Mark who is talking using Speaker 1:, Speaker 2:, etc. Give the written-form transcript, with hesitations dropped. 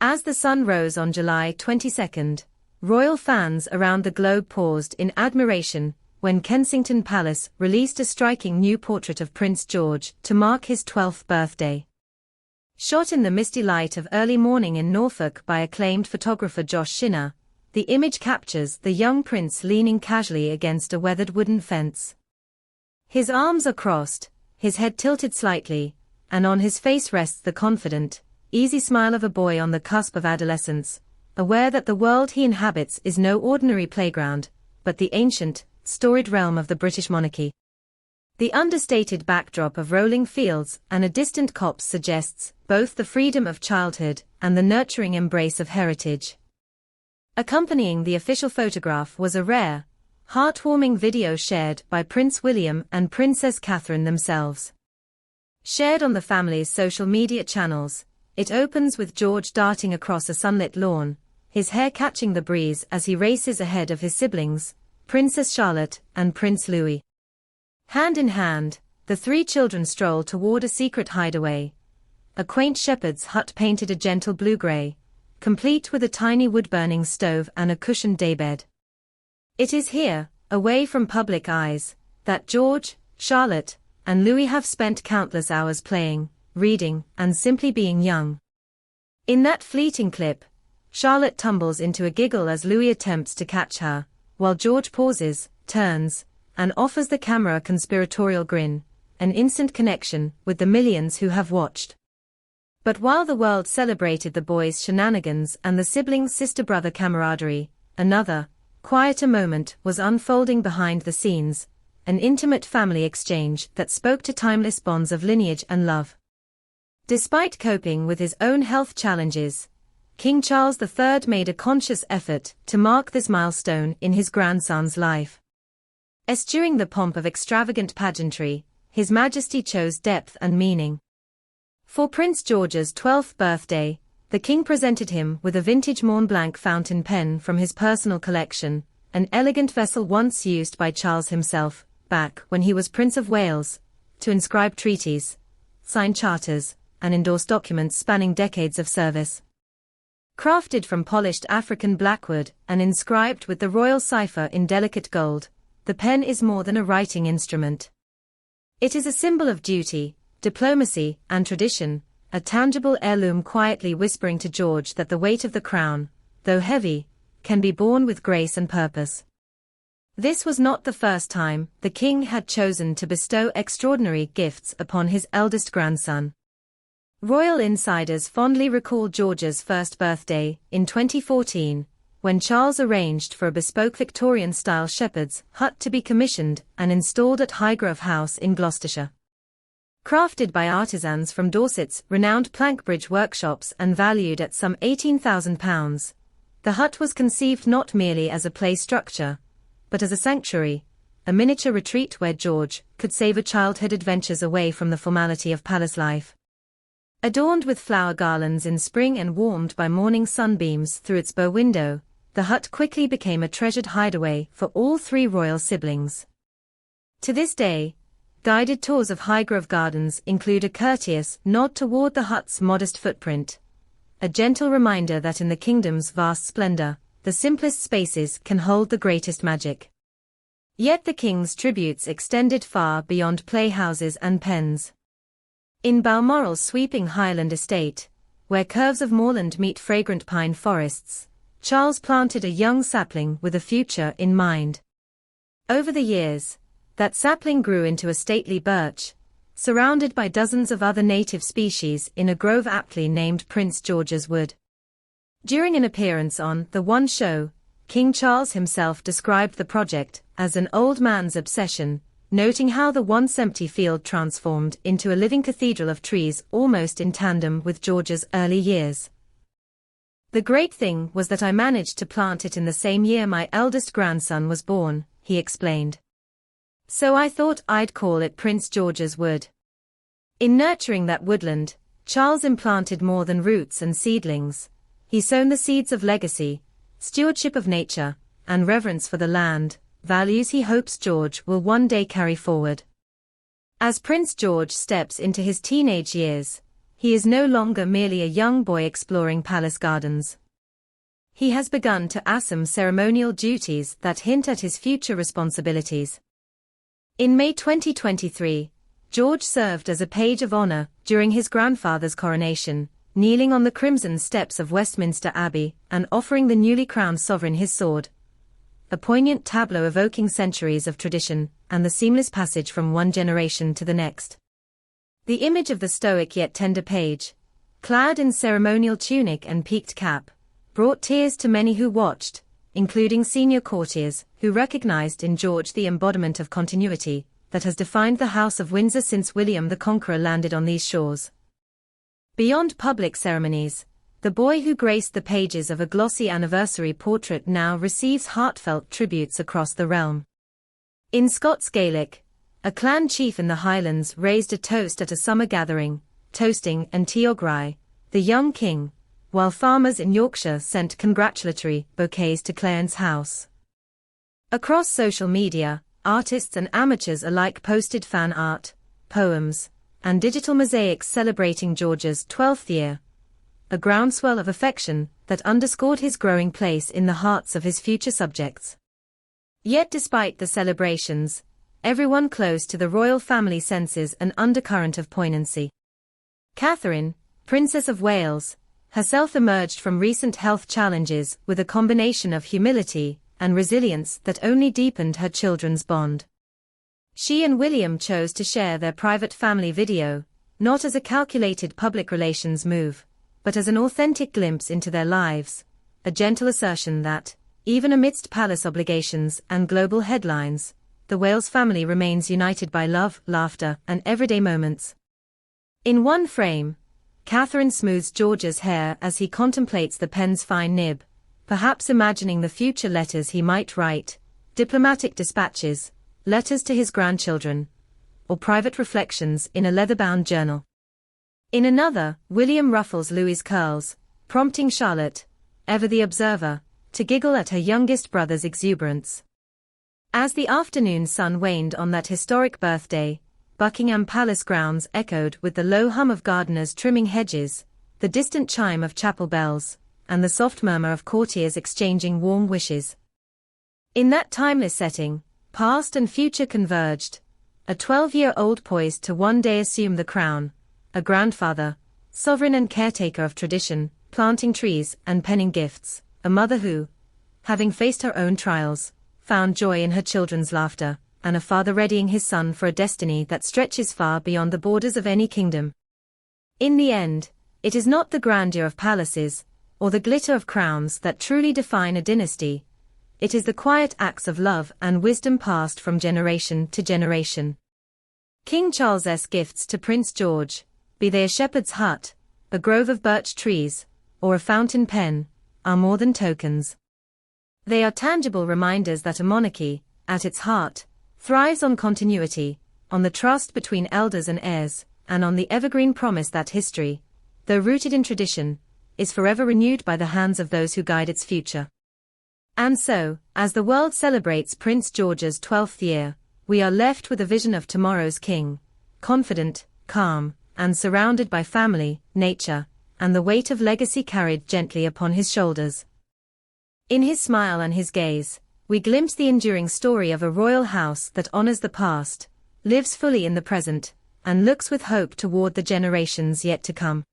Speaker 1: As the sun rose on July 22, royal fans around the globe paused in admiration when Kensington Palace released a striking new portrait of Prince George to mark his 12th birthday. Shot in the misty light of early morning in Norfolk by acclaimed photographer Josh Shinner, the image captures the young prince leaning casually against a weathered wooden fence. His arms are crossed, his head tilted slightly, and on his face rests the confident, easy smile of a boy on the cusp of adolescence, aware that the world he inhabits is no ordinary playground, but the ancient, storied realm of the British monarchy. The understated backdrop of rolling fields and a distant copse suggests both the freedom of childhood and the nurturing embrace of heritage. Accompanying the official photograph was a rare, heartwarming video shared by Prince William and Princess Catherine themselves. Shared on the family's social media channels, it opens with George darting across a sunlit lawn, his hair catching the breeze as he races ahead of his siblings, Princess Charlotte and Prince Louis. Hand in hand, the three children stroll toward a secret hideaway, a quaint shepherd's hut painted a gentle blue-gray, complete with a tiny wood-burning stove and a cushioned daybed. It is here, away from public eyes, that George, Charlotte, and Louis have spent countless hours playing, reading, and simply being young. In that fleeting clip, Charlotte tumbles into a giggle as Louis attempts to catch her, while George pauses, turns, and offers the camera a conspiratorial grin, an instant connection with the millions who have watched. But while the world celebrated the boys' shenanigans and the siblings' sister-brother camaraderie, another, quieter moment was unfolding behind the scenes, an intimate family exchange that spoke to timeless bonds of lineage and love. Despite coping with his own health challenges, King Charles III made a conscious effort to mark this milestone in his grandson's life. Eschewing the pomp of extravagant pageantry, His Majesty chose depth and meaning. For Prince George's 12th birthday, the King presented him with a vintage Mont Blanc fountain pen from his personal collection, an elegant vessel once used by Charles himself, back when he was Prince of Wales, to inscribe treaties, sign charters, and endorse documents spanning decades of service. Crafted from polished African blackwood and inscribed with the royal cipher in delicate gold, the pen is more than a writing instrument. It is a symbol of duty, diplomacy, and tradition, a tangible heirloom quietly whispering to George that the weight of the crown, though heavy, can be borne with grace and purpose. This was not the first time the king had chosen to bestow extraordinary gifts upon his eldest grandson. Royal insiders fondly recall George's first birthday, in 2014, when Charles arranged for a bespoke Victorian-style shepherd's hut to be commissioned and installed at Highgrove House in Gloucestershire. Crafted by artisans from Dorset's renowned Plankbridge workshops and valued at some £18,000, the hut was conceived not merely as a play structure, but as a sanctuary, a miniature retreat where George could savor childhood adventures away from the formality of palace life. Adorned with flower garlands in spring and warmed by morning sunbeams through its bow window, the hut quickly became a treasured hideaway for all three royal siblings. To this day, guided tours of Highgrove Gardens include a courteous nod toward the hut's modest footprint, a gentle reminder that in the kingdom's vast splendor, the simplest spaces can hold the greatest magic. Yet the king's tributes extended far beyond playhouses and pens. In Balmoral's sweeping Highland estate, where curves of moorland meet fragrant pine forests, Charles planted a young sapling with a future in mind. Over the years, that sapling grew into a stately birch, surrounded by dozens of other native species in a grove aptly named Prince George's Wood. During an appearance on The One Show, King Charles himself described the project as an old man's obsession, noting how the once empty field transformed into a living cathedral of trees almost in tandem with George's early years. "The great thing was that I managed to plant it in the same year my eldest grandson was born," he explained. "So I thought I'd call it Prince George's Wood." In nurturing that woodland, Charles implanted more than roots and seedlings. He sown the seeds of legacy, stewardship of nature, and reverence for the land, values he hopes George will one day carry forward. As Prince George steps into his teenage years, he is no longer merely a young boy exploring palace gardens. He has begun to assume ceremonial duties that hint at his future responsibilities. In May 2023, George served as a page of honor during his grandfather's coronation, kneeling on the crimson steps of Westminster Abbey and offering the newly crowned sovereign his sword. A poignant tableau evoking centuries of tradition and the seamless passage from one generation to the next. The image of the stoic yet tender page, clad in ceremonial tunic and peaked cap, brought tears to many who watched, including senior courtiers who recognized in George the embodiment of continuity that has defined the House of Windsor since William the Conqueror landed on these shores. Beyond public ceremonies, the boy who graced the pages of a glossy anniversary portrait now receives heartfelt tributes across the realm. In Scots Gaelic, a clan chief in the Highlands raised a toast at a summer gathering, toasting and Teograi, the young king, while farmers in Yorkshire sent congratulatory bouquets to Clarence's house. Across social media, artists and amateurs alike posted fan art, poems, and digital mosaics celebrating George's 12th year, a groundswell of affection that underscored his growing place in the hearts of his future subjects. Yet despite the celebrations, everyone close to the royal family senses an undercurrent of poignancy. Catherine, Princess of Wales, herself emerged from recent health challenges with a combination of humility and resilience that only deepened her children's bond. She and William chose to share their private family video, not as a calculated public relations move, but as an authentic glimpse into their lives, a gentle assertion that, even amidst palace obligations and global headlines, the Wales family remains united by love, laughter, and everyday moments. In one frame, Catherine smooths George's hair as he contemplates the pen's fine nib, perhaps imagining the future letters he might write, diplomatic dispatches, letters to his grandchildren, or private reflections in a leather-bound journal. In another, William ruffles Louis's curls, prompting Charlotte, ever the observer, to giggle at her youngest brother's exuberance. As the afternoon sun waned on that historic birthday, Buckingham Palace grounds echoed with the low hum of gardeners trimming hedges, the distant chime of chapel bells, and the soft murmur of courtiers exchanging warm wishes. In that timeless setting, past and future converged, a 12-year-old poised to one day assume the crown, a grandfather, sovereign and caretaker of tradition, planting trees and penning gifts, a mother who, having faced her own trials, found joy in her children's laughter, and a father readying his son for a destiny that stretches far beyond the borders of any kingdom. In the end, it is not the grandeur of palaces, or the glitter of crowns that truly define a dynasty. It is the quiet acts of love and wisdom passed from generation to generation. King Charles's gifts to Prince George, be they a shepherd's hut, a grove of birch trees, or a fountain pen, are more than tokens. They are tangible reminders that a monarchy, at its heart, thrives on continuity, on the trust between elders and heirs, and on the evergreen promise that history, though rooted in tradition, is forever renewed by the hands of those who guide its future. And so, as the world celebrates Prince George's 12th year, we are left with a vision of tomorrow's king, confident, calm, and surrounded by family, nature, and the weight of legacy carried gently upon his shoulders. In his smile and his gaze, we glimpse the enduring story of a royal house that honors the past, lives fully in the present, and looks with hope toward the generations yet to come.